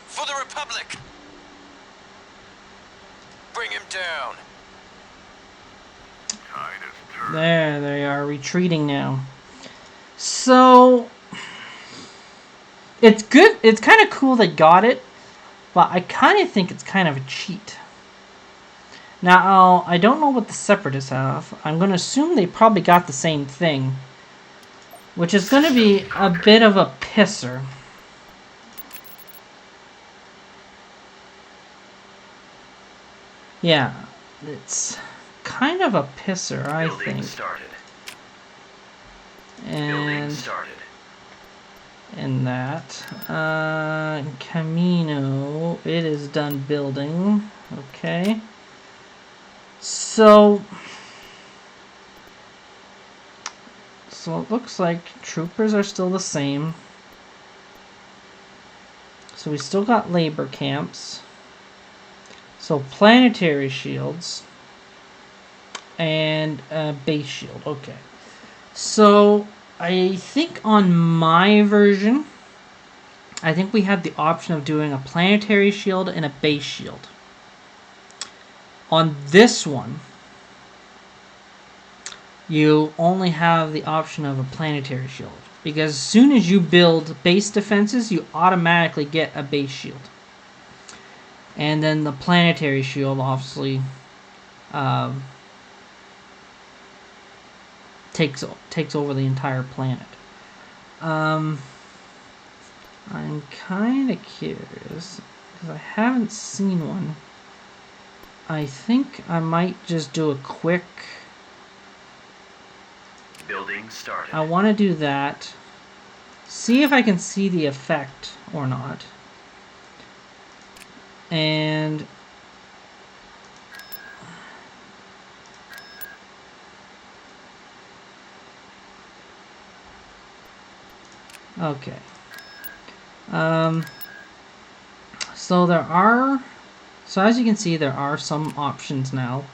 For the Republic! Bring him down. Tide is turned. There they are, retreating now. So it's good. It's kind of cool they got it, but I kind of think it's kind of a cheat. Now, I don't know what the Separatists have. I'm going to assume they probably got the same thing, which is going to be a bit of a pisser. Yeah, it's kind of a pisser, I Building think. started. Building And started. in that, Camino, it is done building. Okay. So it looks like troopers are still the same. So we still got labor camps. So planetary shields and base shield. Okay. So I think on my version, I think we have the option of doing a planetary shield and a base shield. On this one, you only have the option of a planetary shield. Because as soon as you build base defenses, you automatically get a base shield. And then the planetary shield obviously takes over the entire planet. I'm kind of curious because I haven't seen one. I think I might just do a quick. Building started. I want to do that. See if I can see the effect or not. And okay. So there are. So as you can see, there are some options now.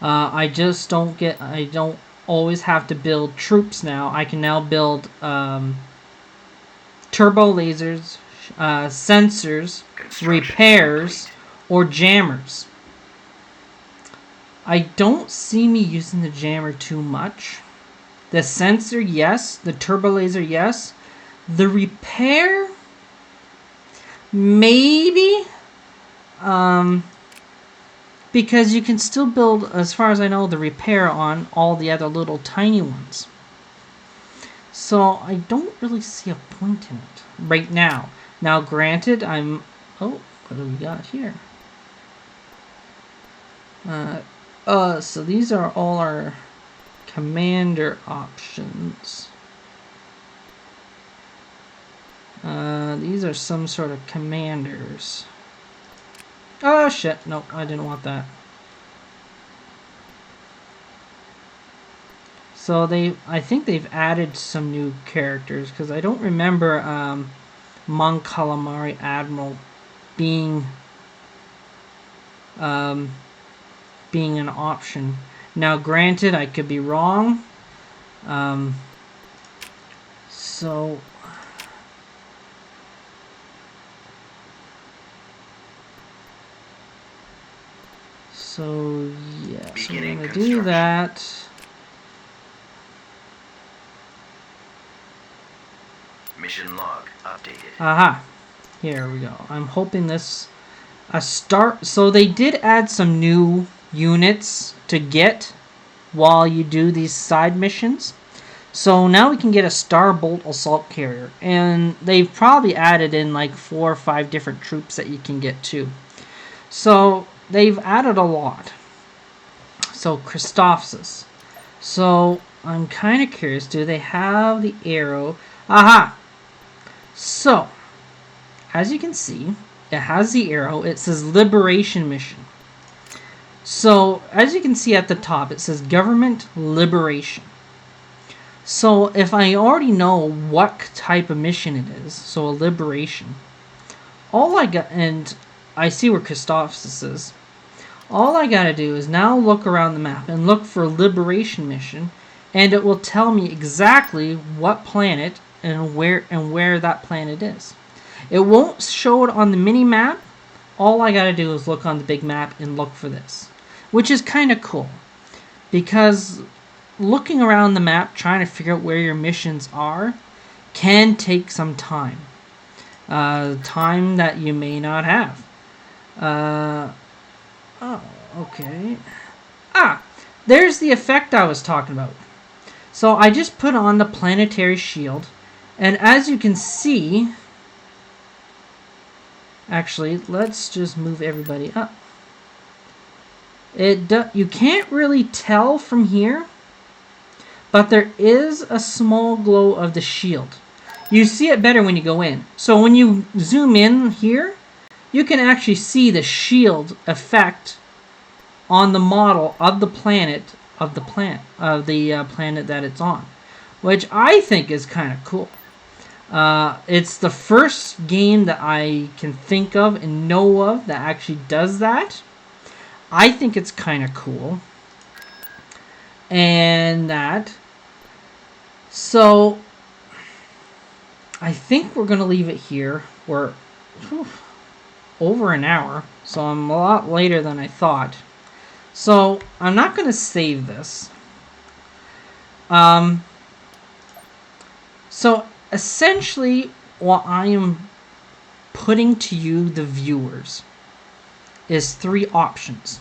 I just don't get. I don't always have to build troops now. I can now build turbo lasers, sensors, repairs, or jammers. I don't see me using the jammer too much. The sensor, yes. The turbo laser, yes. The repair, maybe. Because you can still build, as far as I know, the repair on all the other little tiny ones. So I don't really see a point in it right now. Now, granted, I'm... Oh, what do we got here? So these are all our commander options. These are some sort of commanders. Oh shit, no, I didn't want that. So I think they've added some new characters, because I don't remember Mon Calamari Admiral being an option. Now granted, I could be wrong. So So, yeah, so we're Beginning going to do construction. that. Mission log updated. Aha. Here we go. I'm hoping this... So they did add some new units to get while you do these side missions. So now we can get a Starbolt assault carrier. And they've probably added in like 4 or 5 different troops that you can get too. So they've added a lot. So Christophsis. So I'm kind of curious. Do they have the arrow? Aha! So, as you can see, it has the arrow. It says Liberation Mission. So, as you can see at the top, it says Government Liberation. So, if I already know what type of mission it is, so a liberation, all I got, and I see where Christophsis is, all I gotta do is now look around the map and look for Liberation Mission, and it will tell me exactly what planet and where that planet is. It won't show it on the mini map. All I gotta do is look on the big map and look for this, which is kind of cool, because looking around the map trying to figure out where your missions are can take some time. Time that you may not have. Oh, okay. There's the effect I was talking about. So I just put on the planetary shield, and as you can see, actually, let's just move everybody up. You can't really tell from here, but there is a small glow of the shield. You see it better when you go in. So when you zoom in here, you can actually see the shield effect on the model of the planet planet that it's on, which I think is kind of cool. It's the first game that I can think of and know of that actually does that. I think it's kind of cool. And that. So, I think we're going to leave it here. We're over an hour, so I'm a lot later than I thought. So, I'm not going to save this. So, essentially, what I am putting to you, the viewers, is 3 options.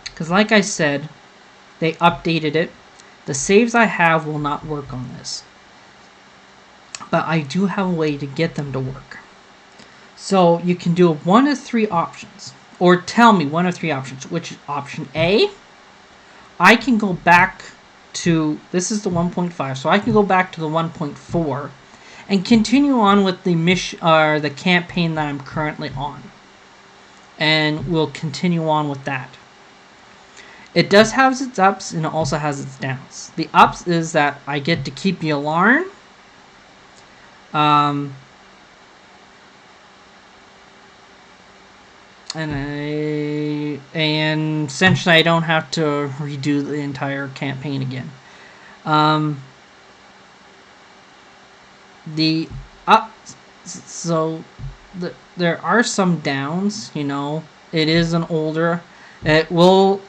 Because like I said, they updated it. The saves I have will not work on this. But I do have a way to get them to work. So you can do 1 of 3 options. Or tell me 1 of 3 options. Which is option A, I can go back to, this is the 1.5, so I can go back to the 1.4 and continue on with the mission or the campaign that I'm currently on. And we'll continue on with that. It does have its ups and it also has its downs. The ups is that I get to keep Yularen. And essentially I don't have to redo the entire campaign again. The ups, so there are some downs. You know, it is an older. It will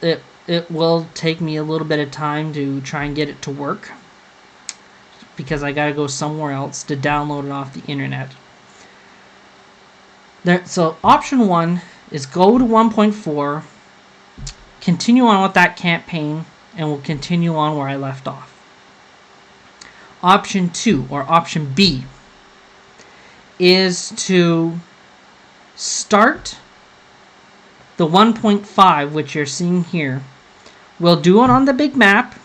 take me a little bit of time to try and get it to work, because I gotta go somewhere else to download it off the internet. So option 1 is go to 1.4, continue on with that campaign, and we'll continue on where I left off. Option 2, or option B, is to start the 1.5, which you're seeing here. We'll do it on the big map.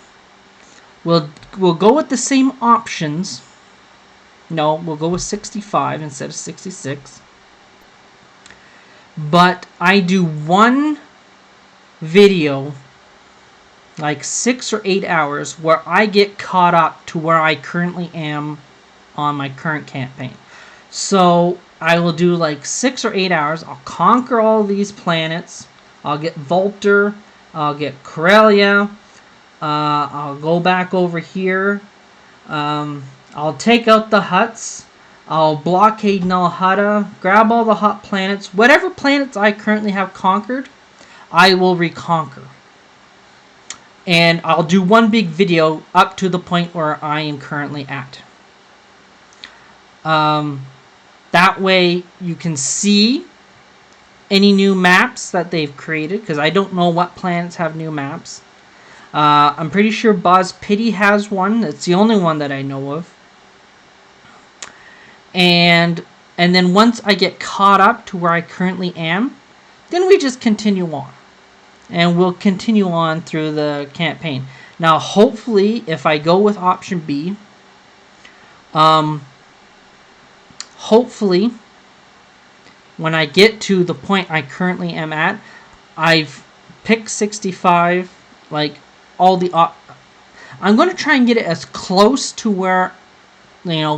We'll go with the same options. No, we'll go with 65 instead of 66. But I do 1 video, like 6 or 8 hours, where I get caught up to where I currently am on my current campaign. So I will do like 6 or 8 hours. I'll conquer all these planets. I'll get Volter. I'll get Corellia. I'll go back over here. I'll take out the huts. I'll blockade Null Hutta, grab all the hot planets. Whatever planets I currently have conquered, I will reconquer. And I'll do one big video up to the point where I am currently at. That way you can see any new maps that they've created, because I don't know what planets have new maps. I'm pretty sure Boz Pity has one. It's the only one that I know of. And then once I get caught up to where I currently am, then we just continue on. And we'll continue on through the campaign. Now, hopefully, if I go with option B, hopefully, when I get to the point I currently am at, I've picked 65, like, all the... I'm going to try and get it as close to where,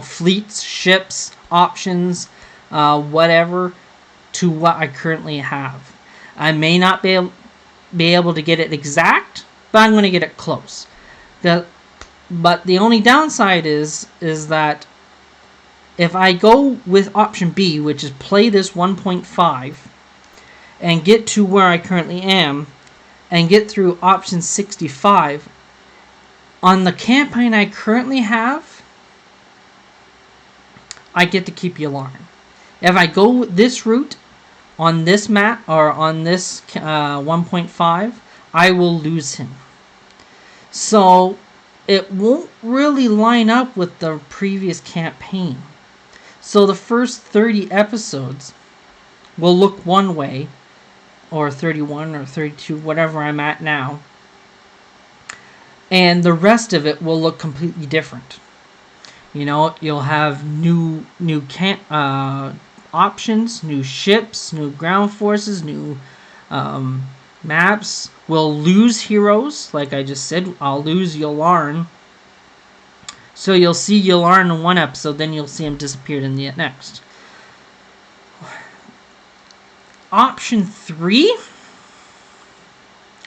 fleets, ships, options, whatever, to what I currently have. I may not be able to get it exact, but I'm going to get it close. But the only downside is that if I go with option B, which is play this 1.5, and get to where I currently am, and get through option 65, on the campaign I currently have, I get to keep Yularen. If I go this route, on this map, or on this 1.5, I will lose him. So, it won't really line up with the previous campaign. So the first 30 episodes will look one way, or 31 or 32, whatever I'm at now. And the rest of it will look completely different. You'll have new options, new ships, new ground forces, new maps. We'll lose heroes, like I just said. I'll lose Yularen. So you'll see Yularen in one episode, then you'll see him disappear in the next. Option 3,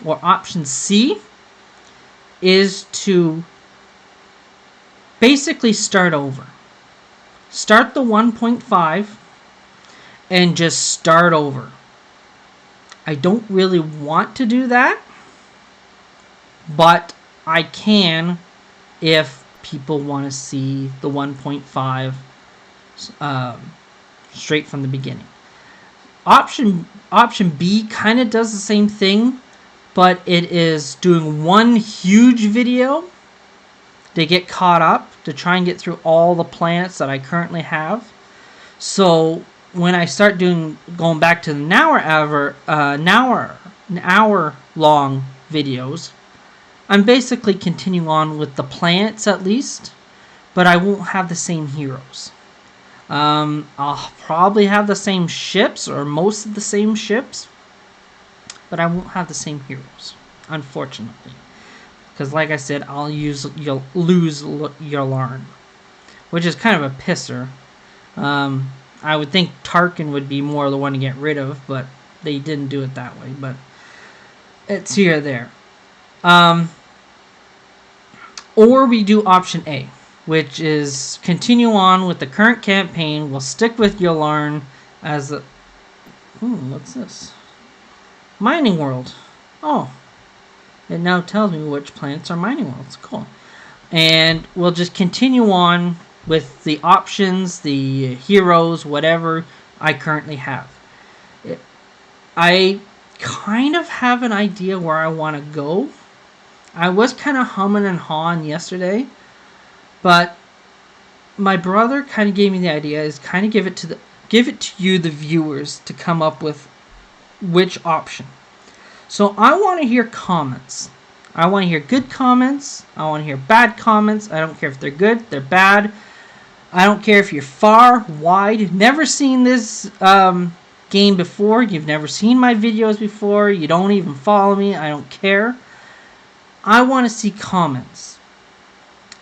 or option C, is to basically start over. Start the 1.5 and just start over. I don't really want to do that, but I can if people want to see the 1.5 straight from the beginning. Option B kind of does the same thing, but it is doing one huge video to get caught up, to try and get through all the planets that I currently have. So when I start going back to the hour long videos, I'm basically continuing on with the planets at least, but I won't have the same heroes. I'll probably have the same ships, or most of the same ships, but I won't have the same heroes, unfortunately. Because like I said, lose Yularen, which is kind of a pisser. I would think Tarkin would be more the one to get rid of, but they didn't do it that way. But it's here or there. Or we do option A, which is continue on with the current campaign. We'll stick with Yularen as a... what's this? Mining world. Oh. It now tells me which planets are mining worlds. Cool. And we'll just continue on with the options, the heroes, whatever I currently have. I kind of have an idea where I want to go. I was kind of humming and hawing yesterday, but my brother kind of gave me the idea is kind of give it to you, the viewers, to come up with which option. So I want to hear comments. I want to hear good comments. I want to hear bad comments. I don't care if they're good, they're bad. I don't care if you're far, wide, never seen this game before. You've never seen my videos before. You don't even follow me. I don't care. I want to see comments.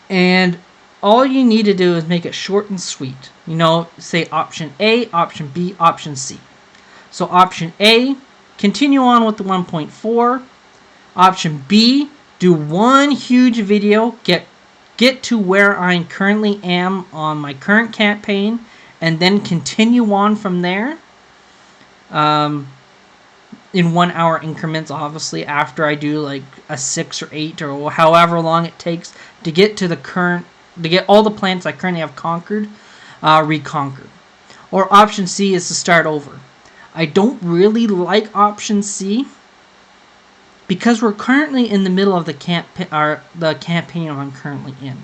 And all you need to do is make it short and sweet. Say option A, option B, option C. So option A, continue on with the 1.4. Option B, do one huge video, get to where I currently am on my current campaign, and then continue on from there. in 1 hour increments, obviously, after I do like a 6 or 8 or however long it takes to get to the current, to get all the planets I currently have conquered, reconquered. Or option C is to start over. I don't really like option C because we're currently in the middle of the campaign I'm currently in.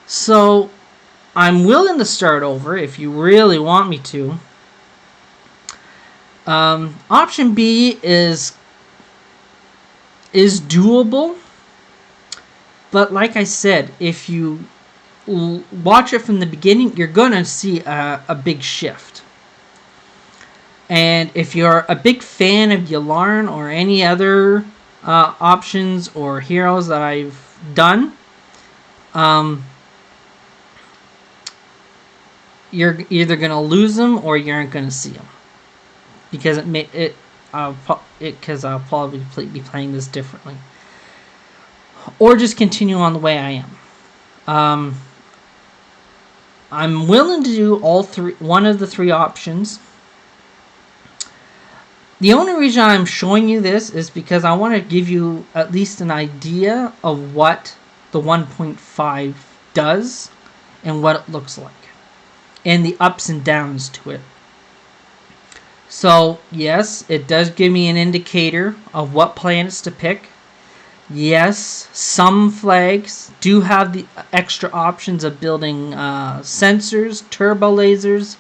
So I'm willing to start over if you really want me to. Option B is doable, but like I said, if you watch it from the beginning, you're gonna see a big shift. And if you're a big fan of Yularen or any other options or heroes that I've done, you're either gonna lose them or you aren't gonna see them, because I'll probably be playing this differently, or just continue on the way I am. I'm willing to do one of the three options. The only reason I'm showing you this is because I want to give you at least an idea of what the 1.5 does and what it looks like, and the ups and downs to it. So, yes, it does give me an indicator of what planets to pick. Yes, some flags do have the extra options of building sensors, turbo lasers,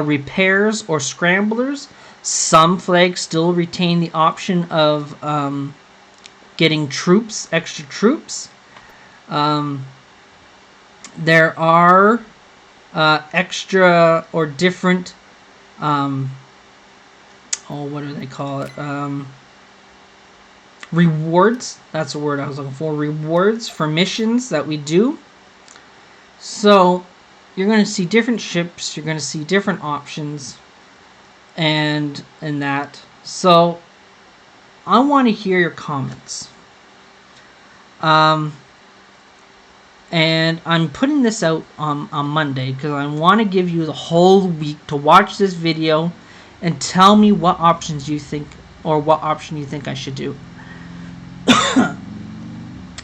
repairs, or scramblers. Some flags still retain the option of getting troops, extra troops. There are extra or different, what do they call it? Rewards. That's the word I was looking for. Rewards for missions that we do. So you're going to see different ships. You're going to see different options. And that. So I want to hear your comments. And I'm putting this out on Monday because I want to give you the whole week to watch this video and tell me what options you think, or what option you think I should do.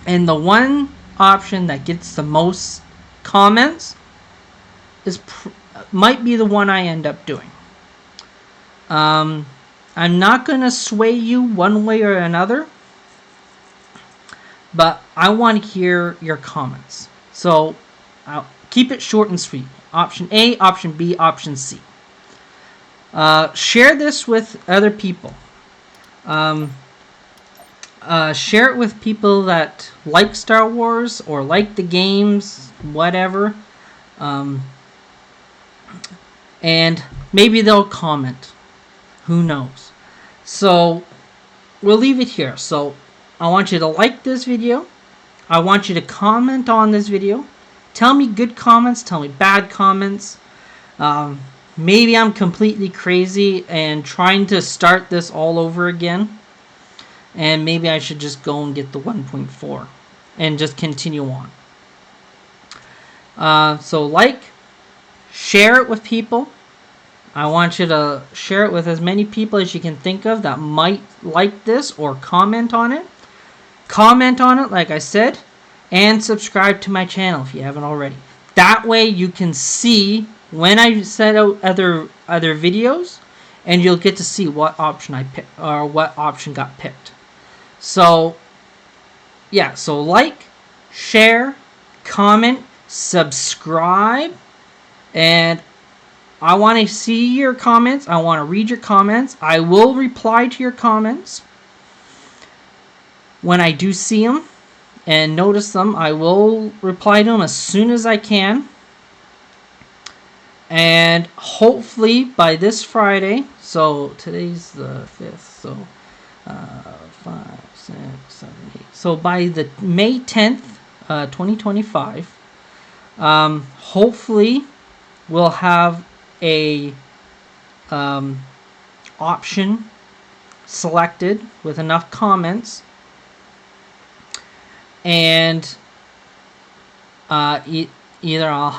And the one option that gets the most comments might be the one I end up doing. I'm not going to sway you one way or another, but I want to hear your comments. So I'll keep it short and sweet. Option A, option B, option C. Share this with other people. Share it with people that like Star Wars or like the games, whatever. And maybe they'll comment. Who knows? So we'll leave it here. So I want you to like this video. I want you to comment on this video. Tell me good comments. Tell me bad comments. Maybe I'm completely crazy and trying to start this all over again. And maybe I should just go and get the 1.4 and just continue on. So share it with people. I want you to share it with as many people as you can think of that might like this, or comment on it. Comment on it, like I said, and subscribe to my channel if you haven't already. That way you can see when I set out other videos, and you'll get to see what option I picked, or what option got picked. So, yeah, so share, comment, subscribe, and I want to see your comments. I want to read your comments. I will reply to your comments when I do see them and notice them. I will reply to them as soon as I can. And hopefully by this Friday, so today's the 5th, so 5, 6, 7, 8. So by the May 10th, 2025, hopefully we'll have a option selected with enough comments, and either I'll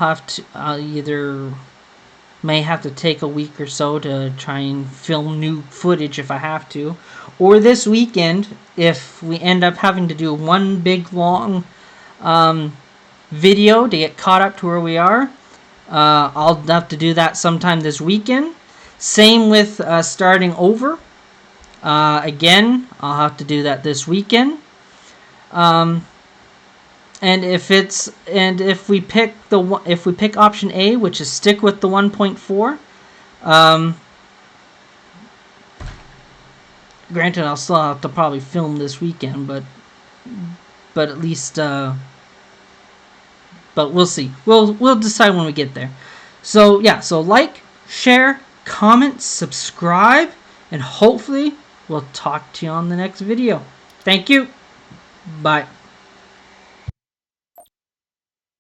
May have to take a week or so to try and film new footage if I have to. Or this weekend, if we end up having to do one big long video to get caught up to where we are, I'll have to do that sometime this weekend. Same with starting over. Again, I'll have to do that this weekend. And if we pick option A, which is stick with the 1.4, granted I'll still have to probably film this weekend, but at least but we'll see. We'll decide when we get there. So yeah, so like, share, comment, subscribe, and hopefully we'll talk to you on the next video. Thank you. Bye.